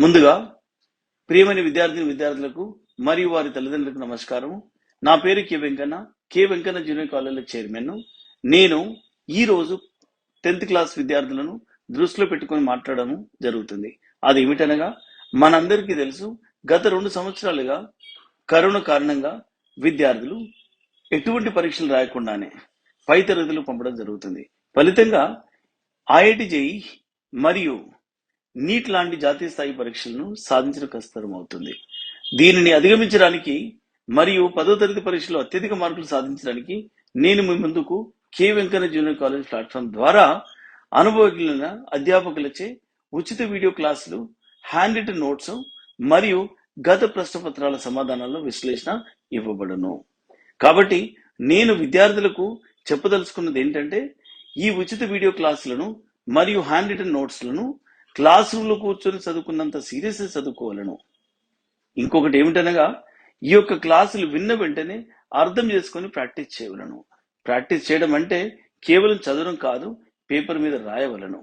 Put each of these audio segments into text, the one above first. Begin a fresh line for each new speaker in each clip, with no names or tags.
ముందుగా ప్రియమైన విద్యార్థులకు మరియు వారి తల్లిదండ్రులకు నమస్కారం. నా పేరు K Venkanna junior college chairman. నేను ఈ రోజు 10th క్లాస్ విద్యార్థులను దృష్టిలో పెట్టుకొని మాట్లాడడం జరుగుతుంది. అది ఏమిటనగా, మనందరికీ తెలుసు, గత 2 సంవత్సరాలుగా కరోనా కారణంగా విద్యార్థులు ఎటువంటి పరీక్షలు రాయకుండానే పై తరగతులు పంపడం జరుగుతుంది. ఫలితంగా ఐఐటి జేఈ మరియు నీట్ లాంటి జాతీయ స్థాయి పరీక్షలను సాధించడం కష్టతరం అవుతుంది. దీనిని అధిగమించడానికి మరియు 10వ తరగతి పరీక్షలో అత్యధిక మార్కులు సాధించడానికి నేను మీ ముందుకు K Venkanna junior college platform ద్వారా అనుభవజ్ఞులైన అధ్యాపకులచే ఉచిత వీడియో క్లాసులు, హ్యాండ్ రిటన్ నోట్స్ మరియు గత ప్రశ్నపత్రాల సమాధానాల విశ్లేషణ ఇవ్వబడును. కాబట్టి నేను విద్యార్థులకు చెప్పదలుచుకున్నది ఏంటంటే, ఈ ఉచిత వీడియో క్లాసులను మరియు హ్యాండ్ రిటన్ నోట్స్లను క్లాస్ రూమ్ లో కూర్చొని చదువుకున్నంత సీరియస్ చదువుకోవాలను. ఇంకొకటి ఏమిటనగా, ఈ యొక్క క్లాసులు విన్న వెంటనే అర్థం చేసుకొని ప్రాక్టీస్ చేయవలను. ప్రాక్టీస్ చేయడం అంటే కేవలం చదవడం కాదు, పేపర్ మీద రాయవలను.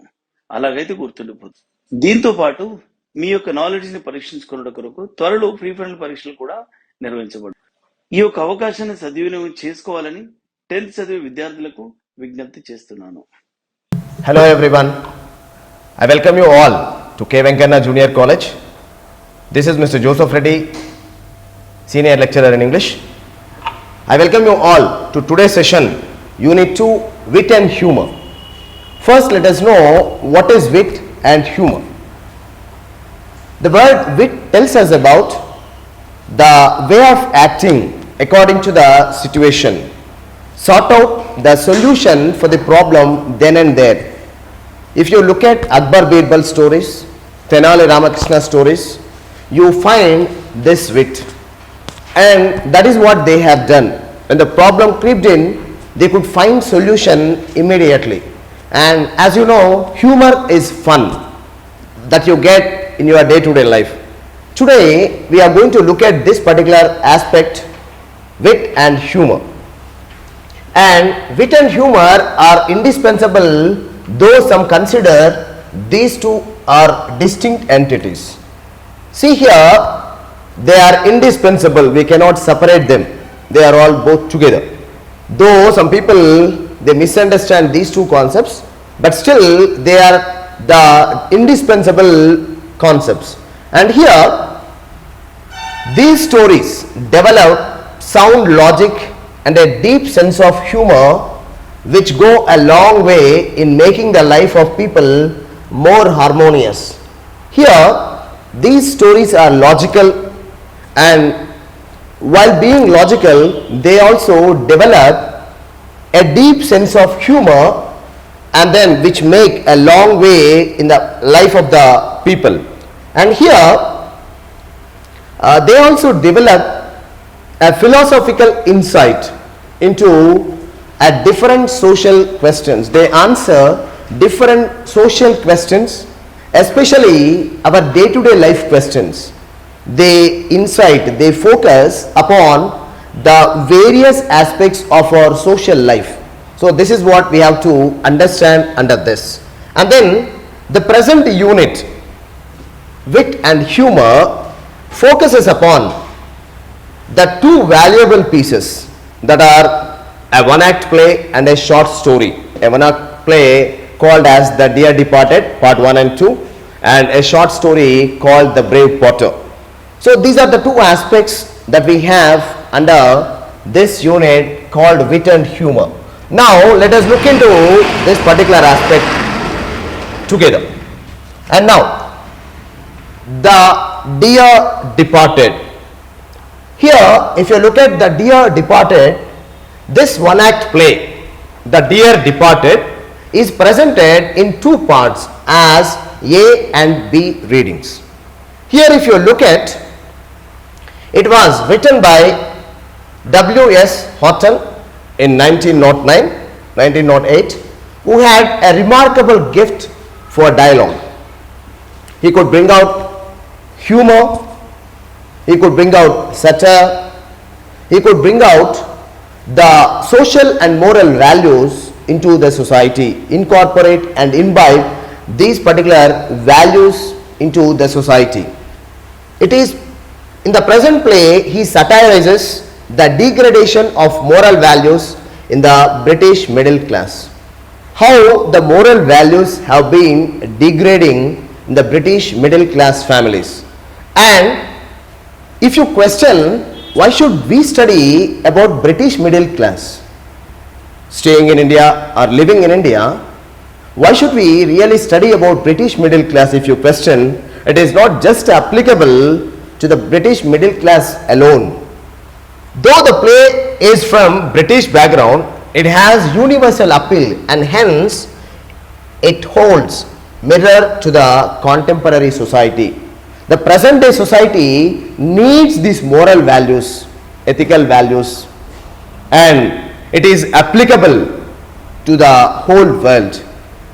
అలాగైతే గుర్తుండిపోతుంది. దీంతో పాటు మీ యొక్క నాలెడ్జ్ ని పరీక్షించుకున్న కొరకు త్వరలో ప్రీ ఫైనల్ పరీక్షలు కూడా నిర్వహించబడు. ఈ యొక్క అవకాశాన్ని సద్వినియోగం చేసుకోవాలని 10th చదివే విద్యార్థులకు విజ్ఞప్తి చేస్తున్నాను.
Hello everyone. I welcome you all to K. Venkanna Junior College. This is Mr. Joseph Reddy, Senior Lecturer in English. I welcome you all to today's session, Unit 2, Wit and Humor. First, let us know what is wit and humor. The word wit tells us about the way of acting according to the situation, sort out the solution for the problem then and there. If you look at Akbar Birbal stories, Tenali Ramakrishna stories, you find this wit, and that is what they have done. When the problem crept in, they could find solution immediately. And as you know, humor is fun that you get in your day-to-day life. Today we are going to look at this particular aspect, wit and humor. And wit and humor are indispensable, though some consider these two are distinct entities. See here, they are indispensable. We cannot separate them. They are all both together. Though some people, they misunderstand these two concepts, but still they are the indispensable concepts. And here, these stories develop sound logic and a deep sense of humor, which go a long way in making the life of people more harmonious. Here, these stories are logical, and while being logical, they also develop a deep sense of humor, and then which make a long way in the life of the people. And here, they also develop a philosophical insight into different social questions. They answer different social questions, especially our day-to-day life questions. They focus upon the various aspects of our social life. So this is what we have to understand under this. And then the present unit, wit and humor, focuses upon the two valuable pieces that are a one-act play and a short story. A one-act play called as The Dear Departed, Part 1 and 2, and a short story called The Brave Potter. So these are the two aspects that we have under this unit called wit and humor. Now let us look into this particular aspect together. And now, The Dear Departed. Here, if you look at The Dear Departed, this one-act play, The Dear Departed, is presented in two parts as A and B readings. Here, if you look at, it was written by W.S. Horton in 1908, who had a remarkable gift for dialogue. He could bring out humor, he could bring out satire, he could bring out the social and moral values into the society, incorporate and imbibe these particular values into the society. It is in the present play he satirizes the degradation of moral values in the British middle class. How the moral values have been degrading in the British middle class families. And if you question why should we study about British middle class staying in India or living in India, why should we really study about British middle class? If you question, it is not just applicable to the British middle class alone. Though the play is from British background, it has universal appeal and hence it holds mirror to the contemporary society. The present day society needs these moral values, ethical values, and it is applicable to the whole world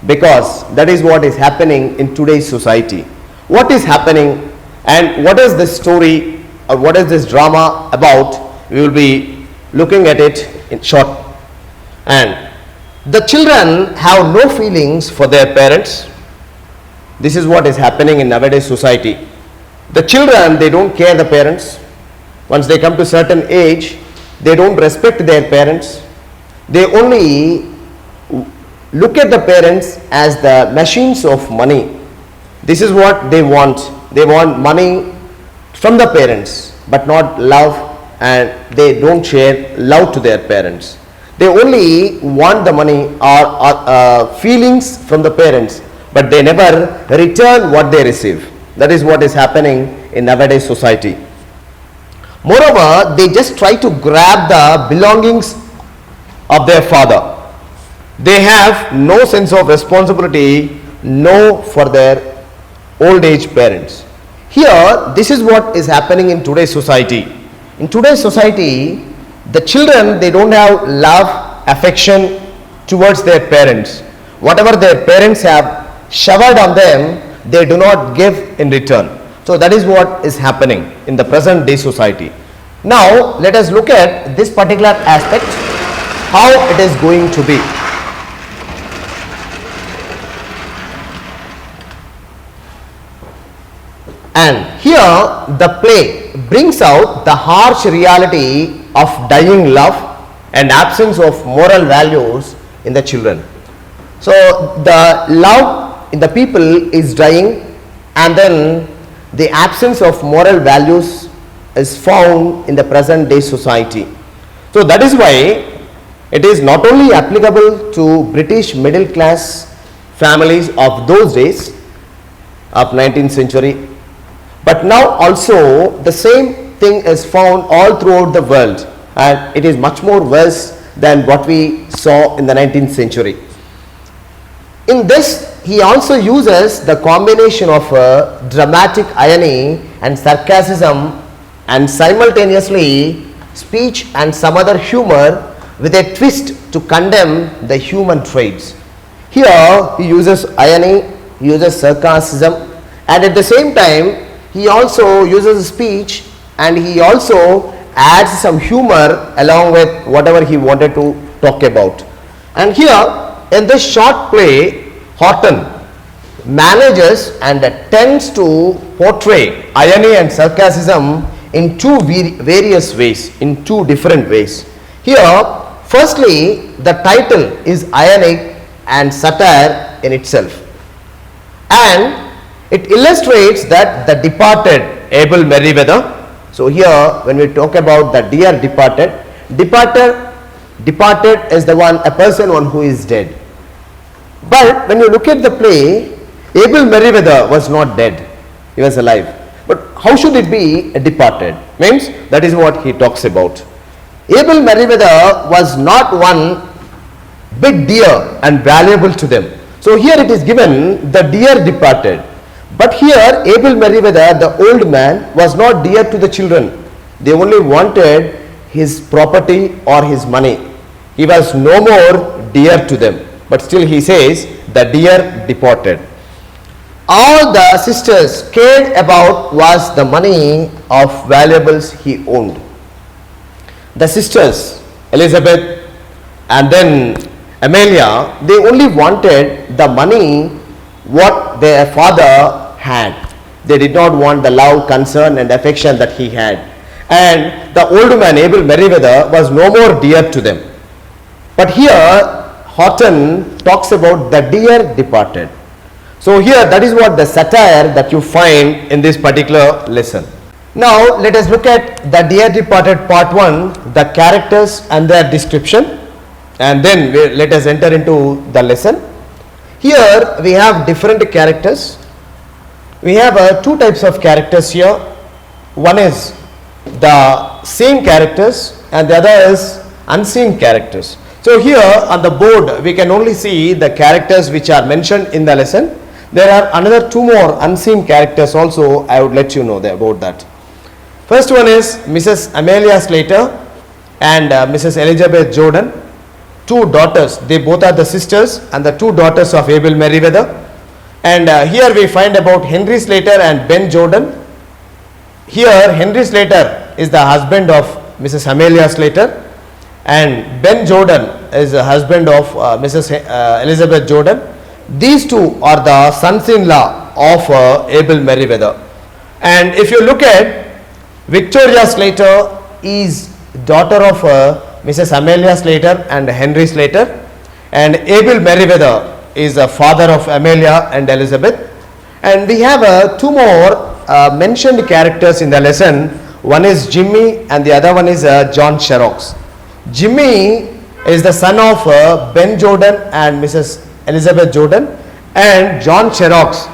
because that is what is happening in today's society. What is happening and what is this story or what is this drama about? We will be looking at it in short. And the children have no feelings for their parents. This is what is happening in nowadays society. The children, they don't care the parents. Once they come to certain age, they don't respect their parents. They only look at the parents as the machines of money. This is what they want. They want money from the parents, but not love, and they don't share love to their parents. They only want the money or feelings from the parents, but they never return what they receive. That is what is happening in nowadays society. Moreover, they just try to grab the belongings of their father. They have no sense of responsibility, no for their old age parents. Here, this is what is happening in today's society. In today's society, the children, they don't have love, affection towards their parents. Whatever their parents have showered on them, they do not give in return. So that is what is happening in the present day society. Now let us look at this particular aspect, how it is going to be. And here the play brings out the harsh reality of dying love and absence of moral values in the children. So the love in the people is dying, and then the absence of moral values is found in the present day society. So that is why it is not only applicable to British middle class families of those days of 19th century, but now also the same thing is found all throughout the world, and it is much more worse than what we saw in the 19th century. In this, he also uses the combination of dramatic irony and sarcasm and simultaneously speech and some other humor with a twist to condemn the human traits. Here he uses irony, he uses sarcasm, and at the same time he also uses speech and he also adds some humor along with whatever he wanted to talk about. And here in this short play, Horton manages and tends to portray irony and sarcasm in two various ways, in two different ways. Here, firstly, the title is ironic and satire in itself, and it illustrates that the departed Abel Merriweather. So here, when we talk about the dear departed is the one, a person, one who is dead. But when you look at the play, Abel Merriweather was not dead, he was alive. But how should it be departed? Means that is what he talks about. Abel Merriweather was not one bit dear and valuable to them. So here it is given the dear departed. But here Abel Merriweather, the old man, was not dear to the children. They only wanted his property or his money. He was no more dear to them. But still he says, the dear departed. All the sisters cared about was the money of valuables he owned. The sisters, Elizabeth and then Amelia, they only wanted the money what their father had. They did not want the love, concern and affection that he had. And the old man, Abel Merriweather, was no more dear to them. But here, Horton talks about the dear departed. So here, that is what the satire that you find in this particular lesson. Now, let us look at the dear departed part 1, the characters and their description, and then let us enter into the lesson. Here, we have different characters. We have two types of characters here. One is the seen characters and the other is unseen characters. So here on the board we can only see the characters which are mentioned in the lesson. There are another two more unseen characters also. I would let you know about that. First one is Mrs. Amelia Slater and Mrs. Elizabeth Jordan, two daughters. They both are the sisters and the two daughters of Abel Merriweather. And here we find about Henry Slater and Ben Jordan. Here Henry Slater is the husband of Mrs. Amelia Slater and Ben Jordan is the husband of Mrs. Elizabeth Jordan. These two are the sons-in-law of Abel Merriweather. And if you look at Victoria Slater is daughter of Mrs. Amelia Slater and Henry Slater, and Abel Merriweather is a father of Amelia and Elizabeth. And we have two more mentioned characters in the lesson. One is Jimmy and the other one is John Sherrocks. Jimmy is the son of Ben Jordan and Mrs. Elizabeth Jordan, and John Sherrocks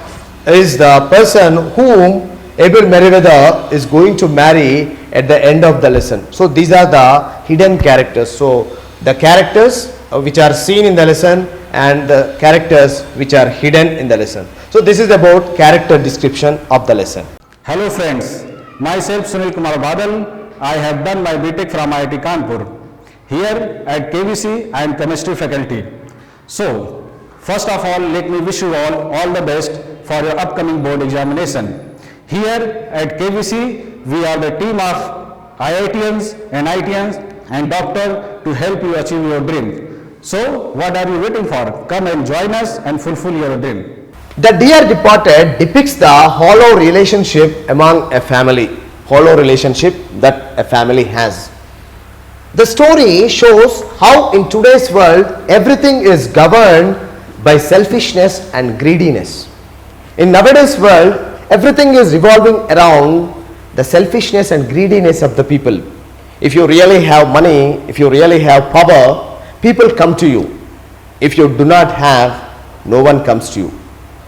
is the person whom Abel Merriweather is going to marry at the end of the lesson. So these are the hidden characters. So the characters which are seen in the lesson and the characters which are hidden in the lesson. So this is about character description of the lesson.
Hello friends, myself Sunil Kumar Badal. I have done my BTech from IIT Kanpur. Here at KVC I am chemistry faculty. So first of all, let me wish you all the best for your upcoming board examination. Here at KVC we are the team of IITians and ITians and doctor to help you achieve your dream. So what are you waiting for? Come and join us and fulfill your dream.
The Dear Departed depicts the hollow relationship among a family, hollow relationship that a family has. The story shows how in today's world everything is governed by selfishness and greediness. In nowadays world, everything is revolving around the selfishness and greediness of the people. If you really have money, if you really have power, people come to you. If you do not have, no one comes to you.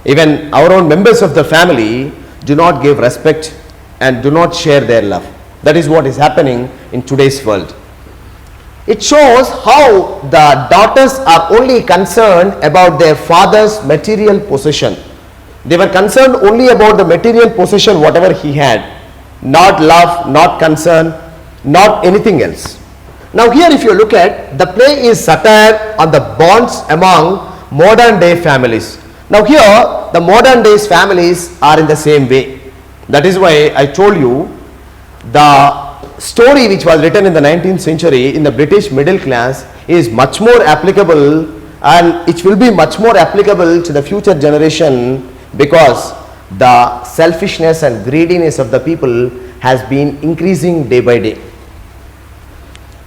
Even our own members of the family do not give respect and do not share their love. That is what is happening in today's world. It shows how the daughters are only concerned about their father's material possession. They were concerned only about the material possession, whatever he had. Not love, not concern, not anything else. Now here if you look at, the play is satire on the bonds among modern day families. Now here the modern days families are in the same way. That is why I told you the story which was written in the 19th century in the British middle class is much more applicable, and it will be much more applicable to the future generation because the selfishness and greediness of the people has been increasing day by day.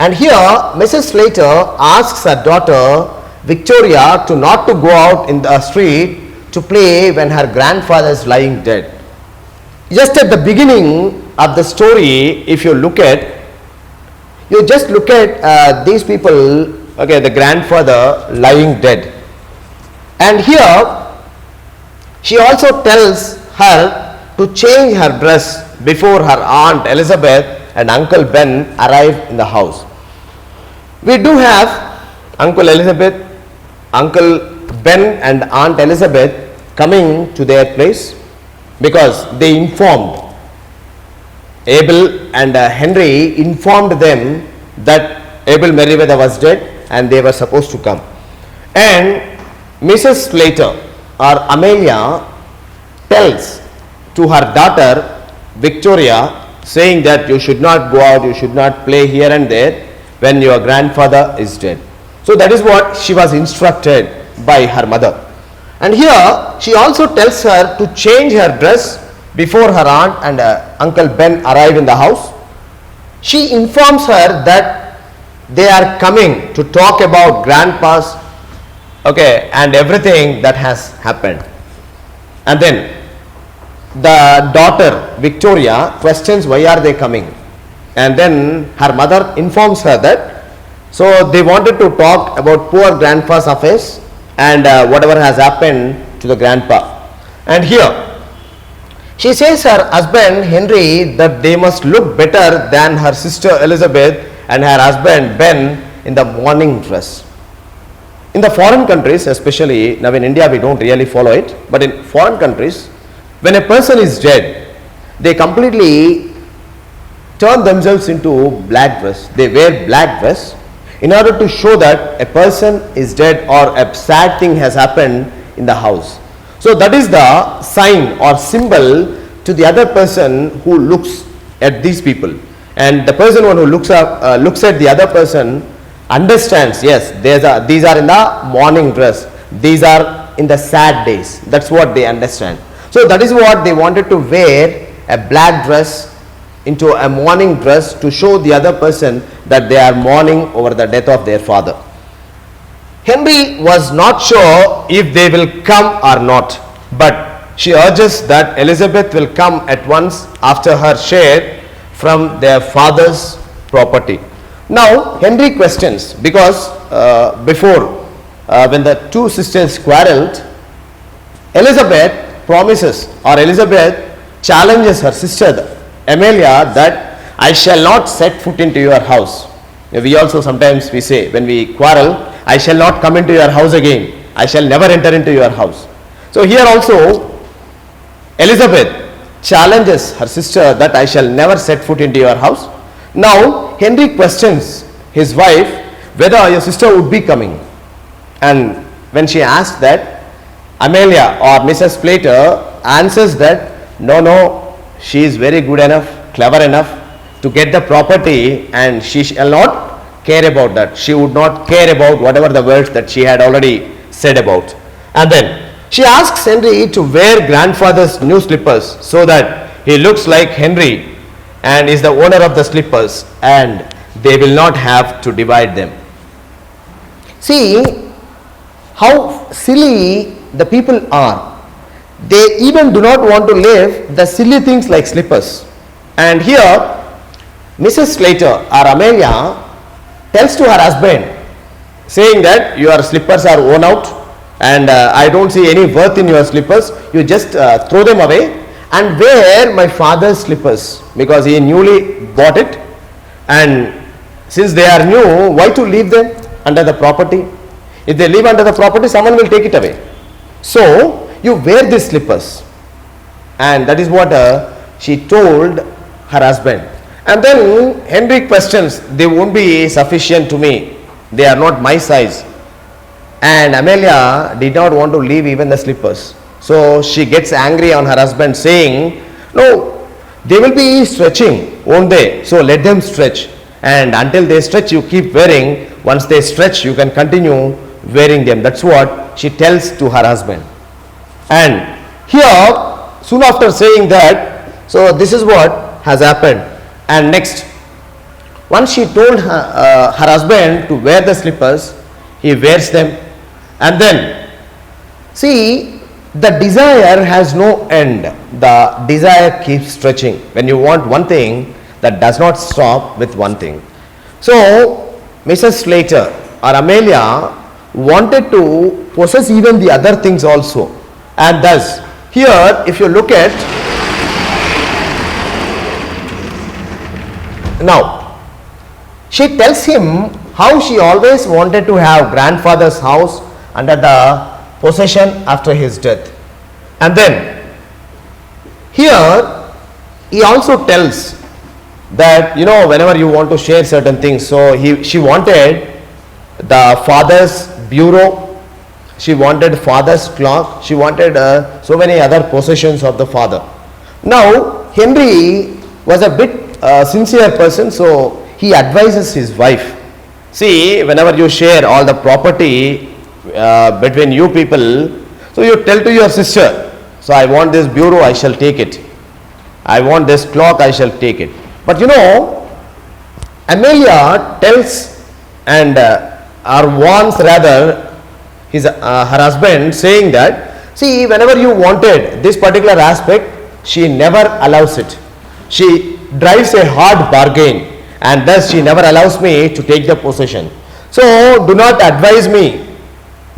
And here Mrs. Slater asks her daughter Victoria to not to go out in the street to play when her grandfather is lying dead. Just at the beginning of the story, if you look at, you just look at these people, okay, the grandfather lying dead. And here she also tells her to change her dress before her aunt Elizabeth and Uncle Ben arrive in the house. We do have Uncle Elizabeth, Uncle Ben and Aunt Elizabeth coming to their place because they informed Abel and Henry informed them that Abel Merriweather was dead and they were supposed to come. And Mrs. Slater or Amelia tells to her daughter Victoria, saying that you should not go out, you should not play here and there when your grandfather is dead. So that is what she was instructed by her mother. And here she also tells her to change her dress before her aunt and Uncle Ben arrive in the house, she informs her that they are coming to talk about grandpa's, okay, and everything that has happened. And then the daughter Victoria questions why are they coming, and then her mother informs her that so they wanted to talk about poor grandpa's affairs and whatever has happened to the grandpa. And here she says her husband Henry that they must look better than her sister Elizabeth and her husband Ben in the mourning dress. In the foreign countries, especially now in India we don't really follow it, but in foreign countries, when a person is dead, they completely turn themselves into black dress. They wear black dress in order to show that a person is dead or a sad thing has happened in the house. So that is the sign or symbol to the other person who looks at these people, and the person who looks at the other person understands, yes, these are in the mourning dress, these are in the sad days. That's what they understand. So that is what they wanted to wear, a black dress into a mourning dress to show the other person that they are mourning over the death of their father. Henry was not sure if they will come or not, but she urges that Elizabeth will come at once after her share from their father's property. Now Henry questions because before when the two sisters quarreled, Elizabeth challenges her sister Amelia that I shall not set foot into your house. We also sometimes we say when we quarrel, I shall not come into your house again, I shall never enter into your house. So here also Elizabeth challenges her sister that I shall never set foot into your house. Now Henry questions his wife whether your sister would be coming, and when she asked that, Amelia or Mrs. Plater answers that no, she is very good enough, clever enough to get the property, and she shall not care about that. She would not care about whatever the words that she had already said about. And then she asks Henry to wear grandfather's new slippers so that he looks like Henry and is the owner of the slippers, and they will not have to divide them. See how silly the people are. They even do not want to leave the silly things like slippers. And here Mrs. Slater or Amelia tells to her husband saying that your slippers are worn out and I don't see any worth in your slippers, you just throw them away and wear my father's slippers, because he newly bought it, and since they are new, why to leave them under the property? If they leave under the property, someone will take it away. So you wear these slippers, and that is what she told her husband. And then Henry questions, they won't be sufficient to me, they are not my size. And Amelia did not want to leave even the slippers. So she gets angry on her husband saying, no, they will be stretching, won't they? So let them stretch, and until they stretch you keep wearing. Once they stretch you can continue wearing them. That's what she tells to her husband. And here soon after saying that, so this is what has happened. And next, once she told her husband to wear the slippers, he wears them. And then see, the desire has no end. The desire keeps stretching. When you want one thing, that does not stop with one thing. So Mrs. Slater or Amelia wanted to possess even the other things also. And thus here if you look at, now she tells him how she always wanted to have grandfather's house under the possession after his death. And then here he also tells that, you know, whenever you want to share certain things, so she wanted the father's bureau, she wanted father's clock, she wanted so many other possessions of the father. Now Henry was a bit sincere person, so he advises his wife, see, whenever you share all the property between you people, so you tell to your sister, so I want this bureau, I shall take it. I want this clock, I shall take it. But Amelia tells and or warns rather her husband, saying that, see, whenever you wanted this particular aspect, she never allows it. She drives a hard bargain, and thus she never allows me to take the possession. So do not advise me,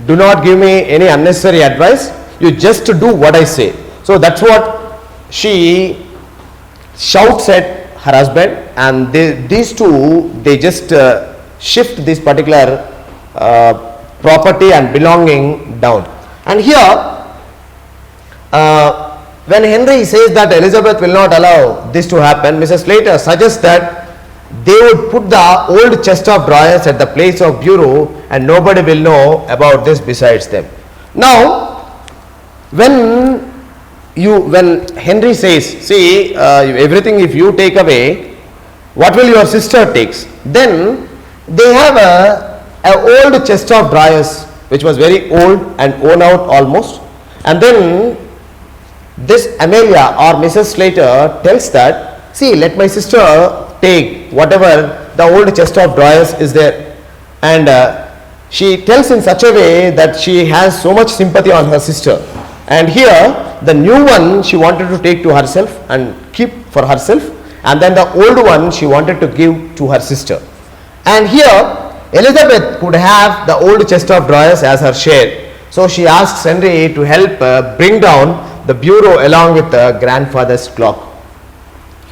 do not give me any unnecessary advice, you just do what I say. So that's what she shouts at her husband, and these two, they just shift this particular property and belonging down. And here when Henry says that Elizabeth will not allow this to happen, Mrs. Slater suggests that they would put the old chest of drawers at the place of bureau, and nobody will know about this besides them. Now, when Henry says, see, everything if you take away, what will your sister takes? Then they have a old chest of drawers which was very old and worn out almost, and then this Amelia or Mrs. Slater tells that, see, let my sister take whatever the old chest of drawers is there, and she tells in such a way that she has so much sympathy on her sister. And here the new one she wanted to take to herself and keep for herself, and then the old one she wanted to give to her sister. And here Elizabeth could have the old chest of drawers as her share, so she asks Henry to help bring down the bureau along with the grandfather's clock.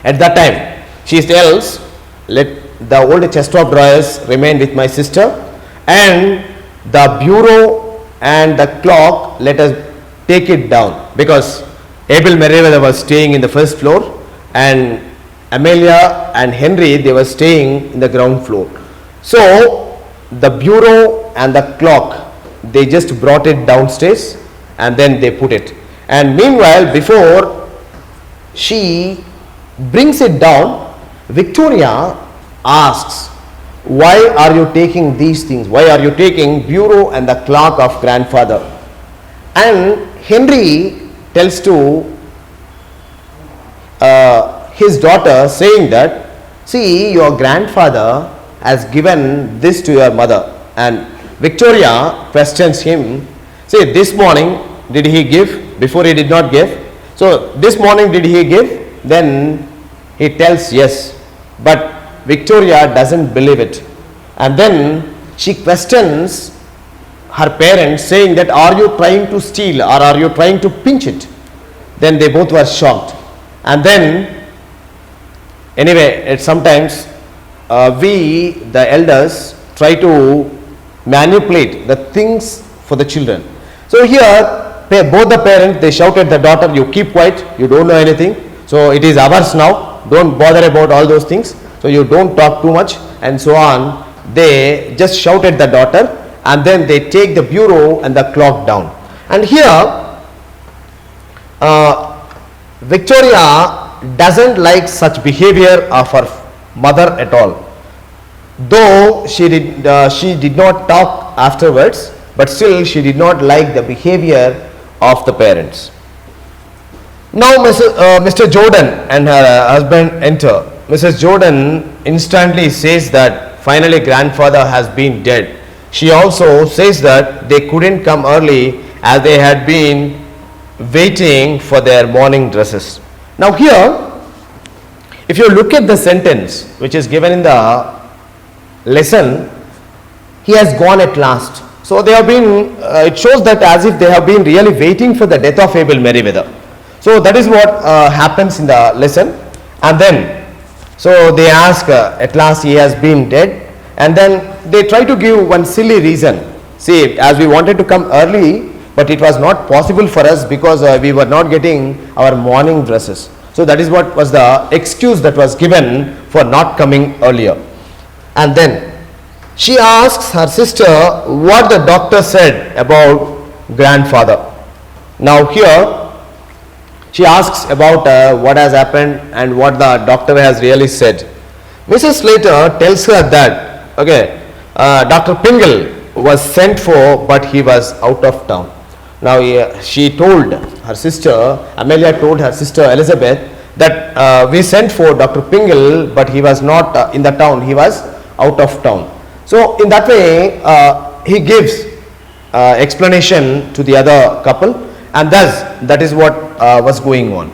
At that time she tells, let the old chest of drawers remain with my sister, and the bureau and the clock let us take it down, because Abel Merriweather was staying in the first floor and Amelia and Henry, they were staying in the ground floor. So the bureau and the clock, they just brought it downstairs and then they put it. And meanwhile, before she brings it down, Victoria asks, why are you taking these things? Why are you taking bureau and the clock of grandfather? And Henry tells to his daughter, saying that, see, your grandfather has given this to your mother. And Victoria questions him, say, this morning did he give? Before he did not give. So this morning did he give? Then he tells yes, but Victoria doesn't believe it. And then she questions her parents, saying that, are you trying to steal or are you trying to pinch it? Then they both were shocked. And then anyway, sometimes we the elders try to manipulate the things for the children. So here both the parents, they shout at the daughter, you keep quiet, you don't know anything, so it is ours now, don't bother about all those things, so you don't talk too much, and so on. They just shout at the daughter, and then they take the bureau and the clock down. And here Victoria doesn't like such behavior of her mother at all, though she did not talk afterwards, but still she did not like the behavior of the parents. Now Mr. Jordan and her husband enter. Mrs. Jordan instantly says that finally grandfather has been dead. She also says that they couldn't come early as they had been waiting for their morning dresses. Now here, if you look at the sentence which is given in the lesson, he has gone at last. So they have been, it shows that as if they have been really waiting for the death of Abel Merriweather. So that is what happens in the lesson. And then, so they ask, at last he has been dead. And then they try to give one silly reason. See, as we wanted to come early, but it was not possible for us because we were not getting our morning dresses. So that is what was the excuse that was given for not coming earlier. And then she asks her sister what the doctor said about grandfather. Now here she asks about what has happened and what the doctor has really said. Mrs. Slater tells her that, okay, Dr. Pingle was sent for, but he was out of town. Now she told her sister, Amelia told her sister Elizabeth that we sent for Dr. Pingle, but he was not in the town, he was out of town. So in that way, he gives explanation to the other couple, and thus that is what was going on.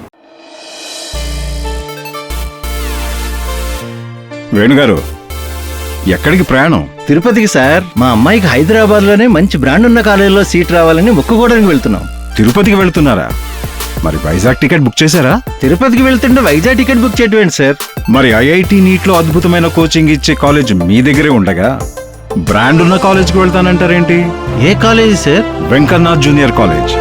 వేణుగారు, ఎక్కడికి ప్రయాణం?
తిరుపతికి sir. మా అమ్మాయికి హైదరాబాద్ లోనే మంచి brand ఉన్న కాలేజీలో seat రావాలని మొక్కుకోవడానికి వెళ్తున్నాం.
తిరుపతికి వెళ్తున్నారా? మరి వైజాగ్ టికెట్ బుక్ చేశారా?
తిరుపతికి వెళ్తుంటే వైజాగ్ టికెట్ బుక్ చేయటమేంటి సార్?
మరి ఐఐటి నీట్ లో అద్భుతమైన కోచింగ్ ఇచ్చే కాలేజ్ మీ దగ్గరే ఉండగా బ్రాండ్ ఉన్న కాలేజ్కి వెళ్తానంటారేంటి?
ఏ college sir?
Venkanna junior college.